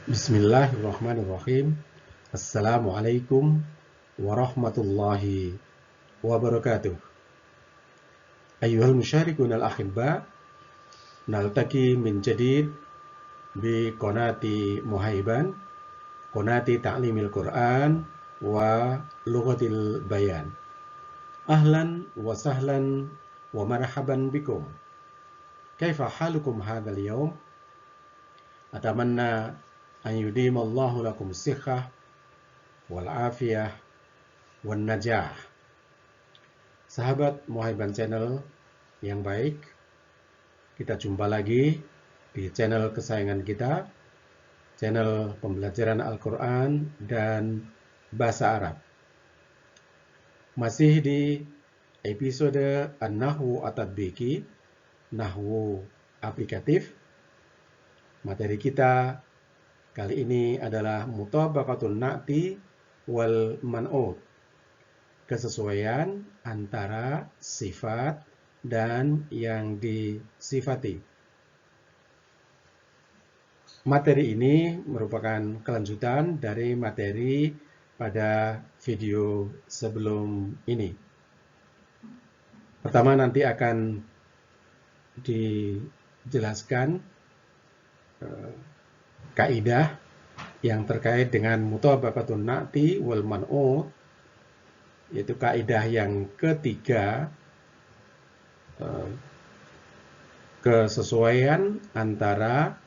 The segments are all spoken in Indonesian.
Bismillahirrahmanirrahim. Assalamualaikum warahmatullahi wabarakatuh. Ayyuhal musyrikun al-ahibba, naltaqi min jadid bi qanati Muhaiban, qanati ta'limil Qur'an wa lughatil bayan. Ahlan wa sahlan wa marhaban bikum. Kaifa halukum hadzal yawm? Atamanna an yudimallahu lakum sihhah wal afiyah wan najah. Sahabat Muhaiban Channel yang baik, kita jumpa lagi di channel kesayangan kita, channel pembelajaran Al-Quran dan bahasa Arab. Masih di episode An-Nahwu At-Tatbiki, Nahwu aplikatif. Materi kita kali ini adalah mutabaqatun na'ti wal man'ut, kesesuaian antara sifat dan yang disifati. Materi ini merupakan kelanjutan dari materi pada video sebelum ini. Pertama nanti akan dijelaskan kaidah yang terkait dengan mutabaqatun na'ti wal man'ut, yaitu kaidah yang ketiga, kesesuaian antara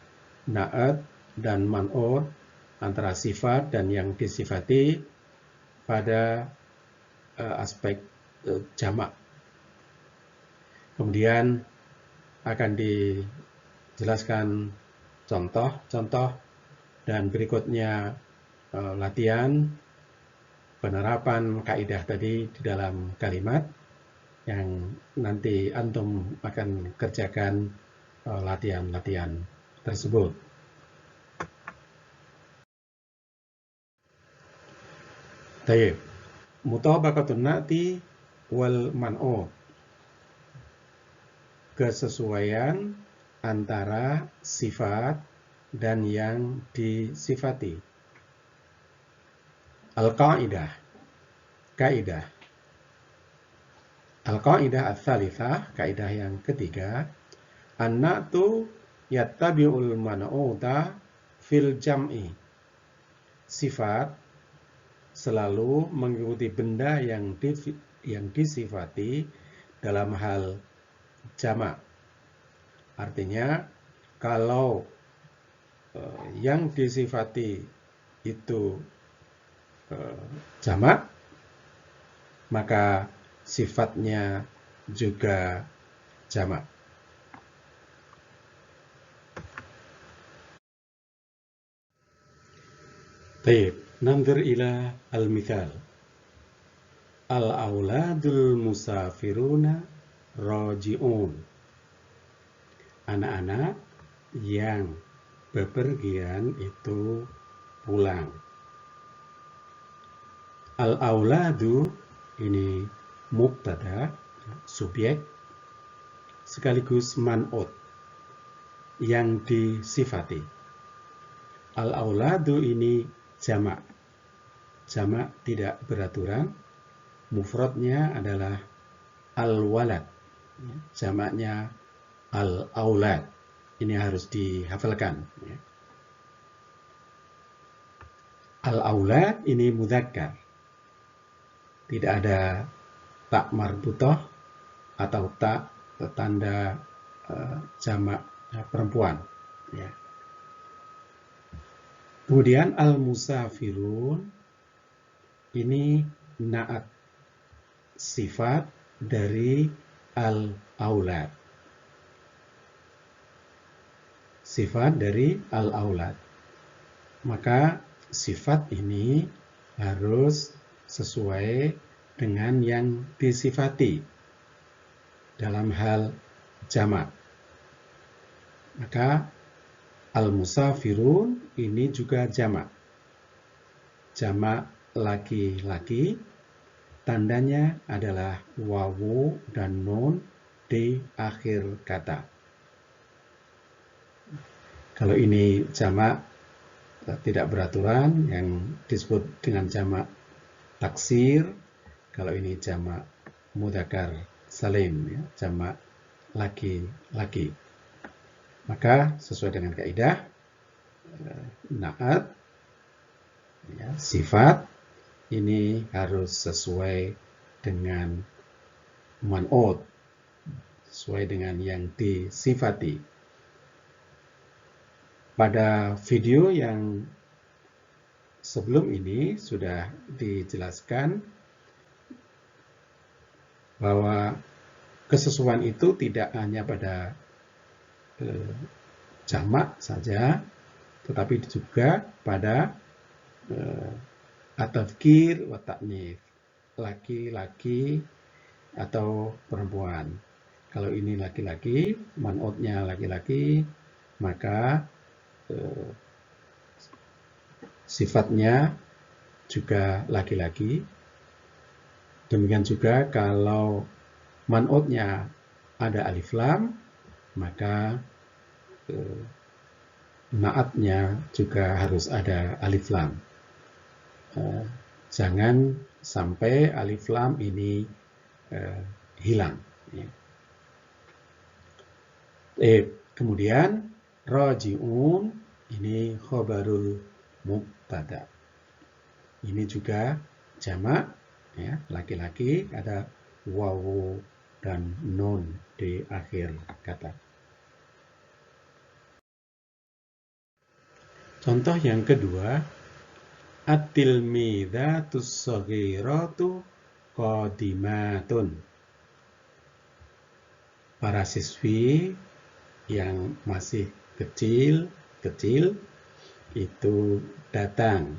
na'at dan man'ut, antara sifat dan yang disifati pada aspek jamak. Kemudian akan dijelaskan contoh-contoh dan berikutnya latihan penerapan kaidah tadi di dalam kalimat yang nanti antum akan kerjakan latihan-latihan tersebut. Baik, mutabaqatun na'ti wal man'ut, kesesuaian antara sifat dan yang disifati. Al-Qaidah, kaidah. Al-Qaidah ats-tsalitsah, kaidah yang ketiga, an-na'tu yattabi'ul man'uta fil jam'i. Sifat selalu mengikuti benda yang disifati dalam hal jamak. Artinya, kalau yang disifati itu jamak, maka sifatnya juga jamak. Baik, nanzur ila al-mithal. Al-auladul musafiruna raji'un. Anak-anak yang bepergian itu pulang. Al-auladu ini mubtada, subjek, sekaligus man'ut, yang disifati. Al-auladu ini jamak. Jamak tidak beraturan. Mufradnya adalah al-walad. Jamaknya al-aulad. Ini harus dihafalkan. Al-aulad ini mudzakkar. Tidak ada tak marbutah atau tak tanda jamak perempuan. Ya. Kemudian al-musafirun ini na'at, sifat dari al-aulad. Sifat dari al-aulad. Maka sifat ini harus sesuai dengan yang disifati dalam hal jamak. Maka al-musafirun ini juga jamak. Jamak laki-laki, tandanya adalah wawu dan nun di akhir kata. Kalau ini jamak tidak beraturan yang disebut dengan jamak taksir. Kalau ini jamak mudzakkar salim, ya, jamak laki-laki. Maka sesuai dengan kaidah na'at, ya, sifat ini harus sesuai dengan man'ut, sesuai dengan yang disifati. Pada video yang sebelum ini sudah dijelaskan bahwa kesesuaian itu tidak hanya pada jamak saja, tetapi juga pada at-tadhkir wa ta'nits, laki-laki atau perempuan. Kalau ini laki-laki, man'utnya laki-laki, maka sifatnya juga laki-laki. Demikian juga kalau man'utnya ada alif lam, maka na'atnya juga harus ada alif lam. Jangan sampai alif lam ini hilang. Kemudian raji'un ini khobarul mubtada. Ini juga jamak, ya, laki-laki, ada wawu dan nun di akhir kata. Contoh yang kedua, at-tilmidzatus shaghiratu qadimatun. Para siswi yang masih kecil itu datang.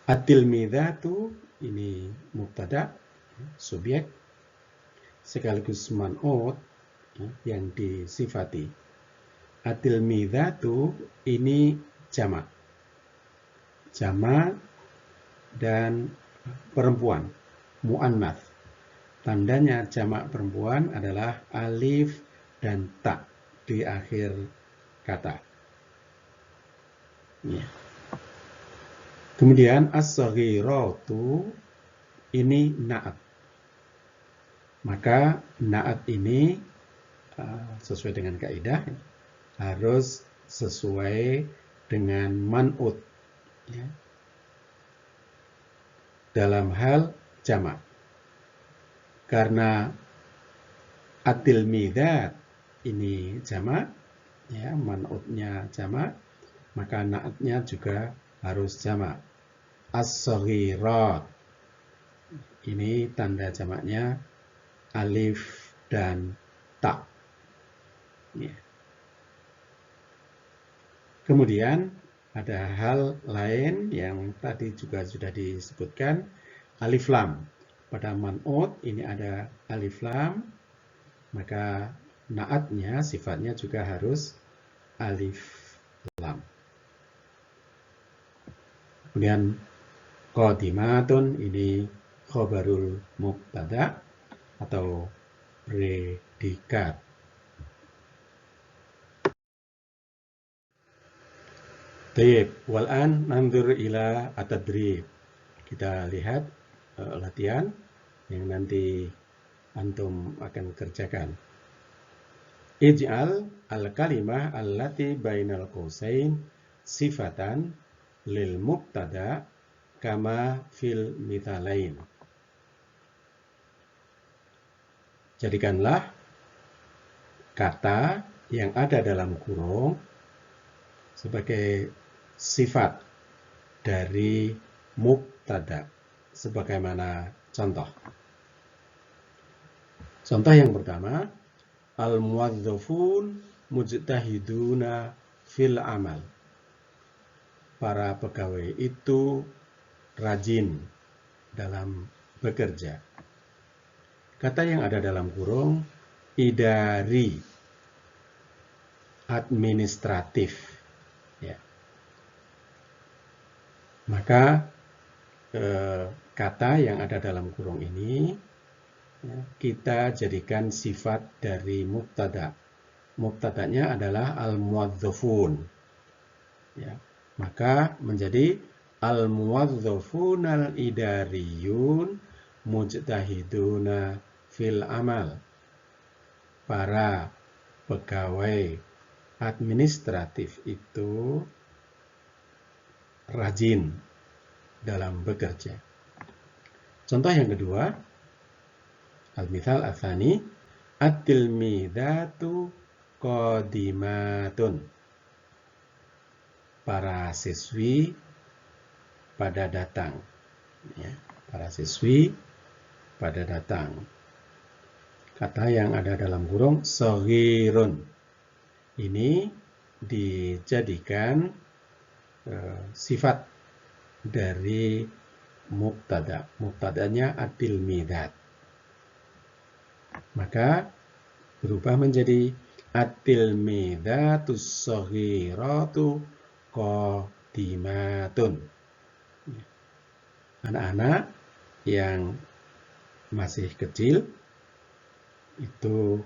At-tilmidzatu ini mubtada, subjek, sekaligus man'ut, yang disifati. At-tilmidzatu ini jamak dan perempuan, muannats. Tandanya jamak perempuan adalah alif dan ta di akhir kata. Ya. Kemudian as-shaghiratu ini na'at. Maka na'at ini sesuai dengan kaidah harus sesuai dengan man'ut, ya, dalam hal jamak. Karena at-tilmidzat ini jamak, ya, man'utnya jamak, maka na'atnya juga harus jamak. As-shaghirat ini tanda jamaknya alif dan ta. Ya. Kemudian ada hal lain yang tadi juga sudah disebutkan, alif lam. Pada man'ut ini ada alif lam, maka na'atnya, sifatnya juga harus alif lam. Kemudian qadimatun ini khobarul mubtada atau predikat. Baik, wal'an nanzur ila at-tadrib. Kita lihat latihan yang nanti antum akan kerjakan. Ij'al al-kalimah allati bainal qausain sifatan lil mubtada kama fil mithalain. Jadikanlah kata yang ada dalam kurung sebagai sifat dari mubtada sebagaimana contoh. Contoh yang pertama, al-muwadzafun mujtahiduna fil amal. Para pegawai itu rajin dalam bekerja. Kata yang ada dalam kurung idari, administratif. Ya. Maka kata yang ada dalam kurung ini kita jadikan sifat dari mubtada. Mubtadanya adalah al-muwadzafun. ya, maka menjadi al-muwadzafunal idariyun mujtahiduna fil amal. Para pegawai administratif itu rajin dalam bekerja. Contoh yang kedua, al-mithal ats-tsani, at-tilmidatu qadimatun. Para siswi pada datang. Ya, para siswi pada datang. Kata yang ada dalam kurung shaghirun. Ini dijadikan sifat dari mubtada. Mubtadanya at-tilmidat. Maka berubah menjadi at-tilmidatus shaghiratu qadimatun. Anak-anak yang masih kecil itu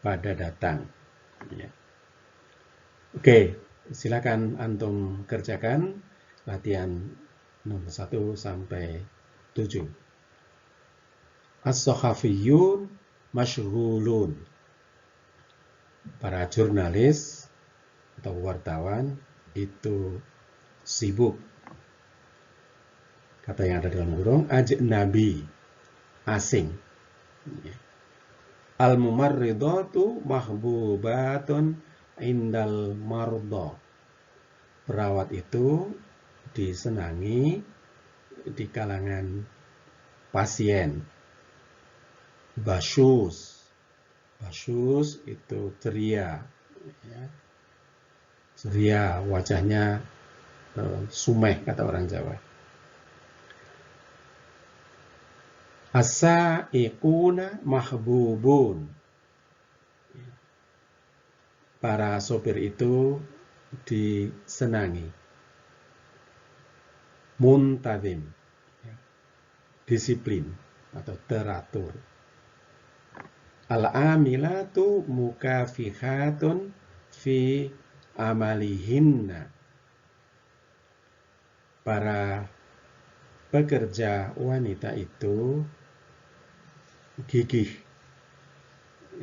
pada datang. Ya. Oke, silakan antum kerjakan latihan nomor 1 sampai 7. As-sakhafiyun masyghulun. Para jurnalis atau wartawan itu sibuk. Kata yang ada dalam kurung ajnabi, asing. Al-mumarridatu mahbubatun indal marudha. Perawat itu disenangi di kalangan pasien. Basyus. Basyus itu ceria. Ya. Ceria, wajahnya sumeh kata orang Jawa. As-sa'iquna mahbubun. Para sopir itu disenangi. Muntazim, disiplin atau teratur. Al-amilatu mukafihatun fi amalihinna. Para pekerja wanita itu gigih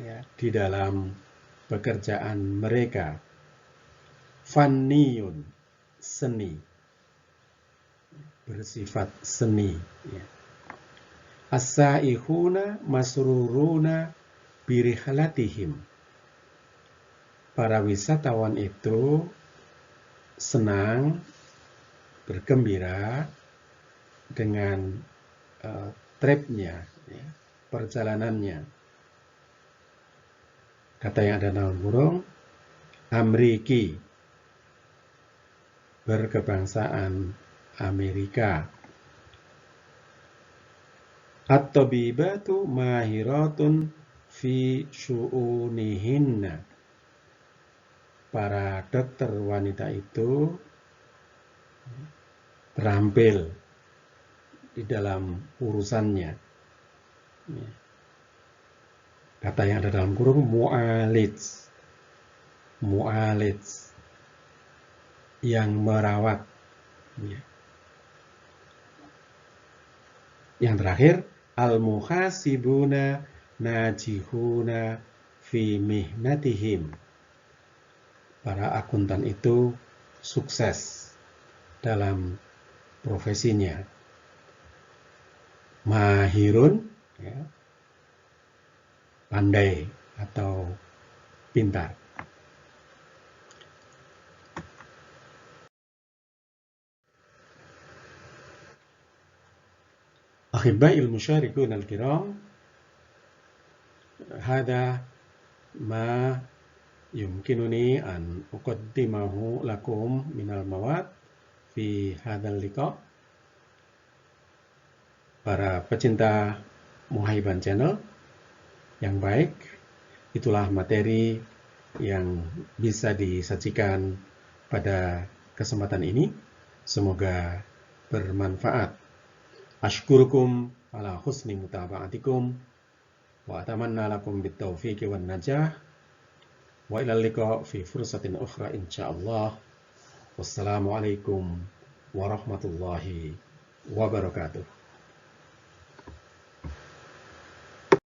ya, di dalam pekerjaan mereka. Fanniyun, seni, bersifat seni. Ya. As-saihuna masruruna birihlatihim. Para wisatawan itu senang, bergembira dengan tripnya, ya, perjalanannya. Kata yang ada dalam kurung, Amriki, berkebangsaan Amerika. At-tabibatu mahiratun fi syu'unihinna. Para dokter wanita itu terampil di dalam urusannya. Kata yang ada dalam kurung mu'alij. Mu'alij, yang merawat. Yang terakhir, al-muhasibuna najihuna fi mihnatihim. Para akuntan itu sukses dalam profesinya. Mahirun, ya, pandai atau pintar. أحبائي المشاركون الكرام، هذا ما يمكنني أن أقدمه لكم من المواد في هذا اللقاء. Para pecinta Muhaiban Channel yang baik, itulah materi yang bisa disajikan pada kesempatan ini. Semoga bermanfaat. Ashkurukum ala husni mutaba'atikum wa atamanna lakum bitaufiqi wan najah wa ilal liqa fi fursatin ukhra insyaallah. Wassalamualaikum warahmatullahi wabarakatuh.